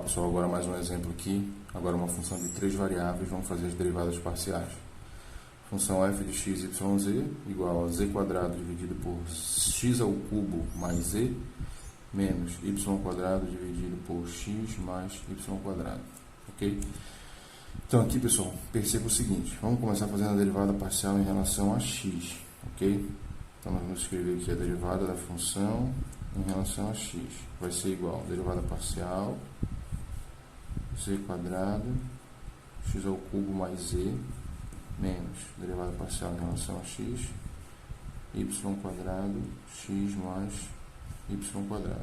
pessoal, agora mais um exemplo aqui. Agora uma função de 3 variáveis, vamos fazer as derivadas parciais. Função f de x, y, z igual a z quadrado dividido por x ao cubo mais z menos y quadrado dividido por x mais y quadrado. Ok? Então aqui, pessoal, perceba o seguinte. Vamos começar fazendo a derivada parcial em relação a x. Ok? Então nós vamos escrever aqui a derivada da função em relação a x. Vai ser igual a derivada parcial z quadrado x ao cubo mais z menos derivada parcial em relação a x y quadrado x mais y quadrado.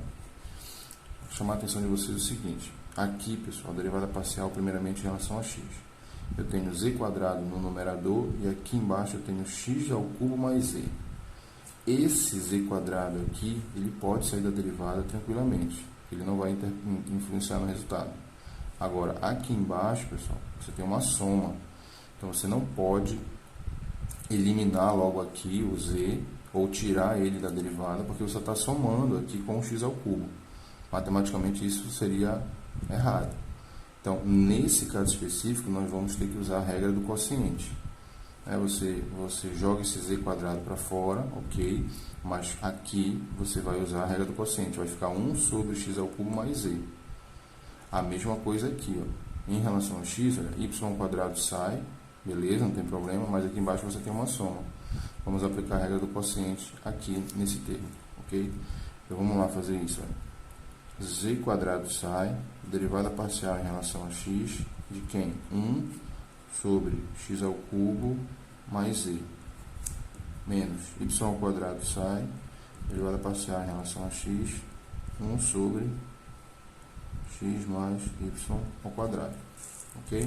Vou chamar a atenção de vocês o seguinte. Aqui, pessoal, a derivada parcial primeiramente em relação a x. Eu tenho z quadrado no numerador e aqui embaixo eu tenho x ao cubo mais z. Esse z quadrado aqui, ele pode sair da derivada tranquilamente. Ele não vai influenciar no resultado. Agora, aqui embaixo, pessoal, você tem uma soma. Então, você não pode eliminar logo aqui o z ou tirar ele da derivada, porque você está somando aqui com o x ao cubo. Matematicamente, isso seria errado. Então, nesse caso específico, nós vamos ter que usar a regra do quociente. Você joga esse z quadrado para fora, ok? Mas aqui você vai usar a regra do quociente. Vai ficar 1 sobre x ao cubo mais z. A mesma coisa aqui, ó. Em relação a x, olha, y quadrado sai, beleza, não tem problema, mas aqui embaixo você tem uma soma. Vamos aplicar a regra do quociente aqui nesse termo, ok? Então vamos lá fazer isso, olha. Z quadrado sai, derivada parcial em relação a x, de quem? 1 sobre x ao cubo mais z, menos y quadrado sai, derivada parcial em relação a x, 1 sobre x mais y ao quadrado, ok?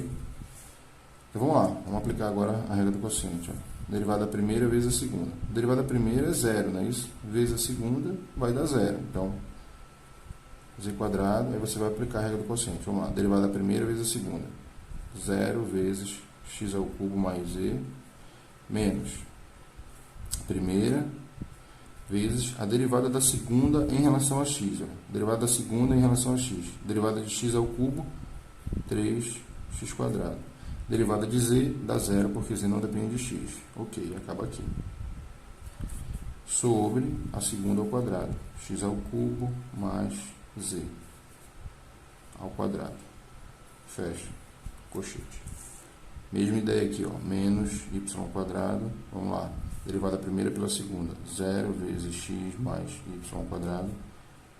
Então vamos lá, vamos aplicar agora a regra do quociente, ó. Derivada primeira vezes a segunda. Derivada primeira é 0, não é isso? Vezes a segunda vai dar 0. Então, z quadrado, aí você vai aplicar a regra do quociente. Vamos lá, derivada primeira vezes a segunda. 0 vezes x ao cubo mais z, menos primeira vezes a derivada da segunda em relação a x. Ó. Derivada da segunda em relação a x. Derivada de x ao cubo, 3x quadrado. Derivada de z dá 0, porque z não depende de x. Ok, acaba aqui. Sobre a segunda ao quadrado. X ao cubo mais z ao quadrado. Fecha. Colchete. Mesma ideia aqui, ó. Menos y quadrado. Vamos lá. Derivada primeira pela segunda. 0 vezes x mais y quadrado.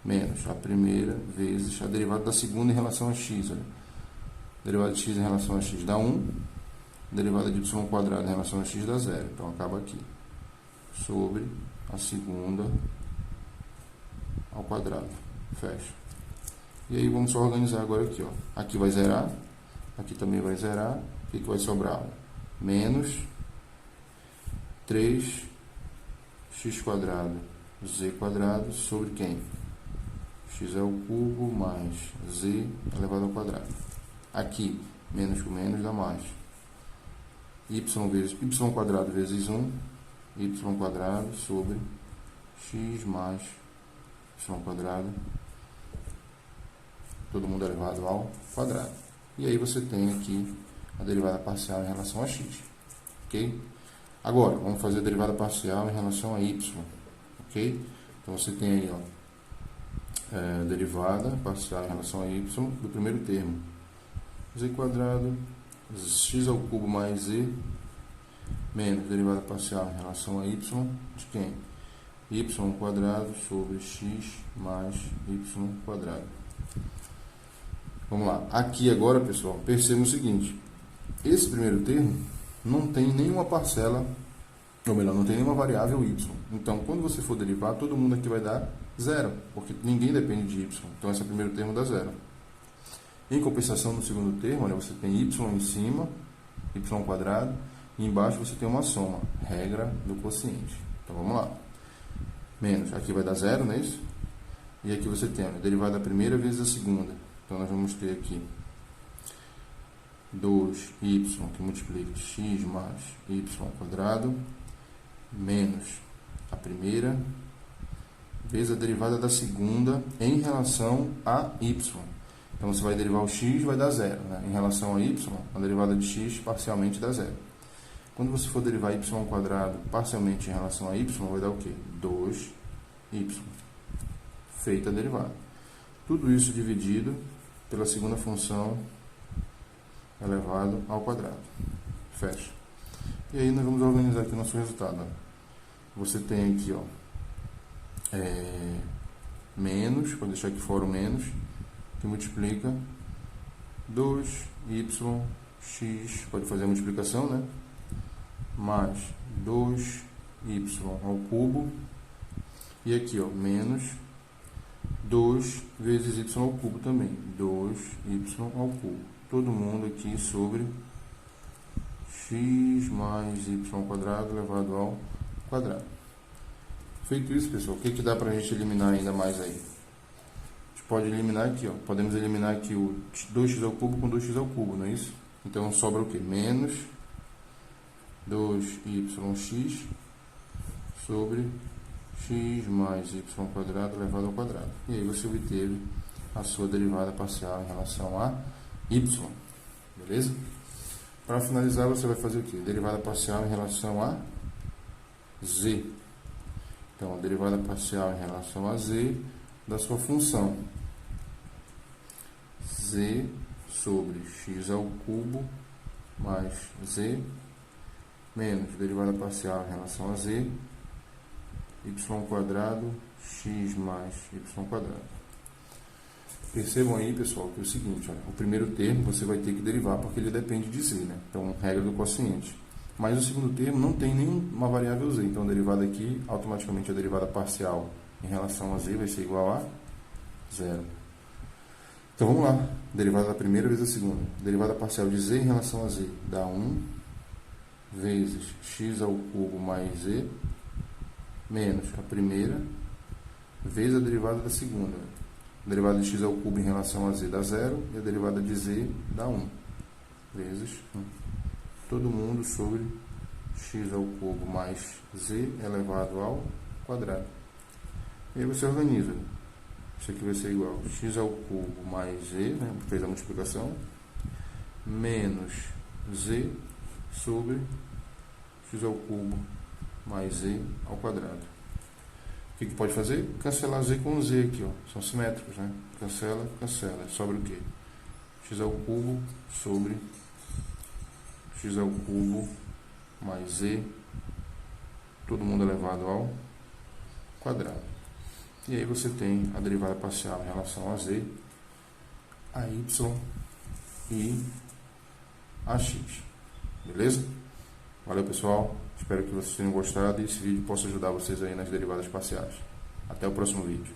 Menos a primeira vezes a derivada da segunda em relação a x. Olha. Derivada de x em relação a x dá 1. Derivada de y quadrado em relação a x dá 0. Então, acaba aqui. Sobre a segunda ao quadrado. Fecha. E aí, vamos só organizar agora aqui, ó. Aqui vai zerar. Aqui também vai zerar. O que vai sobrar? Menos 3x quadrado z quadrado sobre quem? X ao cubo mais z elevado ao quadrado. Aqui, menos com menos dá mais. Y quadrado vezes 1, y quadrado sobre x mais y quadrado, todo mundo elevado ao quadrado. E aí você tem aqui a derivada parcial em relação a x. Ok? Agora, vamos fazer a derivada parcial em relação a y. Ok? Então você tem aí, ó, derivada parcial em relação a y do primeiro termo. Z quadrado, x ao cubo mais z, menos derivada parcial em relação a y, de quem? Y quadrado sobre x mais y quadrado. Vamos lá. Aqui agora, pessoal, percebam o seguinte. Esse primeiro termo não tem nenhuma parcela, ou melhor, não tem nenhuma variável y. Então, quando você for derivar, todo mundo aqui vai dar 0, porque ninguém depende de y. Então, esse primeiro termo dá 0. Em compensação, no segundo termo, olha, você tem y em cima, y quadrado, e embaixo você tem uma soma, regra do quociente. Então, vamos lá. Menos, aqui vai dar 0, não é isso? E aqui você tem a derivada da primeira vezes a segunda. Então, nós vamos ter aqui 2y que multiplica x mais y quadrado, menos a primeira vezes a derivada da segunda em relação a y. Então você vai derivar o x, vai dar zero, né? Em relação a y, a derivada de x parcialmente dá zero. Quando você for derivar y² parcialmente em relação a y, vai dar o quê? 2y. Feita a derivada. Tudo isso dividido pela segunda função elevado ao quadrado. Fecha. E aí nós vamos organizar aqui o nosso resultado. Ó. Você tem aqui, ó, menos, pode deixar aqui fora o menos, que multiplica 2yx, pode fazer a multiplicação, né? Mais 2y ao cubo, e aqui, ó, menos 2 vezes y ao cubo também, 2y ao cubo. Todo mundo aqui sobre x mais y² elevado ao quadrado. Feito isso, pessoal, o que dá para a gente eliminar ainda mais aí? A gente pode eliminar aqui, ó, podemos eliminar aqui o 2x ao cubo com 2x ao cubo, não é isso? Então sobra o que? Menos 2yx sobre x mais y² elevado ao quadrado. E aí você obteve a sua derivada parcial em relação a y. Beleza? Para finalizar, você vai fazer o quê? Derivada parcial em relação a z. Então, a derivada parcial em relação a z da sua função. Z sobre x ao cubo mais z menos derivada parcial em relação a z y² x mais y². Percebam aí, pessoal, que é o seguinte, olha, o primeiro termo você vai ter que derivar porque ele depende de z, né? Então, regra do quociente. Mas o segundo termo não tem nenhuma variável z, então a derivada aqui, automaticamente a derivada parcial em relação a z vai ser igual a zero. Então vamos lá, derivada da primeira vezes a segunda. Derivada parcial de z em relação a z dá 1 vezes x ao cubo mais z menos a primeira vezes a derivada da segunda. A derivada de x ao cubo em relação a z dá 0 e a derivada de z dá 1 vezes 1. Todo mundo sobre x ao cubo mais z elevado ao quadrado. E aí você organiza. Isso aqui vai ser igual a x ao cubo mais z, né? Fez a multiplicação, menos z sobre x ao cubo mais z ao quadrado. O que pode fazer? Cancelar z com z aqui, ó. São simétricos, né? Cancela, cancela. Sobra o quê? X ao cubo sobre x ao cubo mais z, todo mundo elevado ao quadrado. E aí você tem a derivada parcial em relação a z, a y e a x. Beleza? Valeu, pessoal. Espero que vocês tenham gostado e esse vídeo possa ajudar vocês aí nas derivadas parciais. Até o próximo vídeo.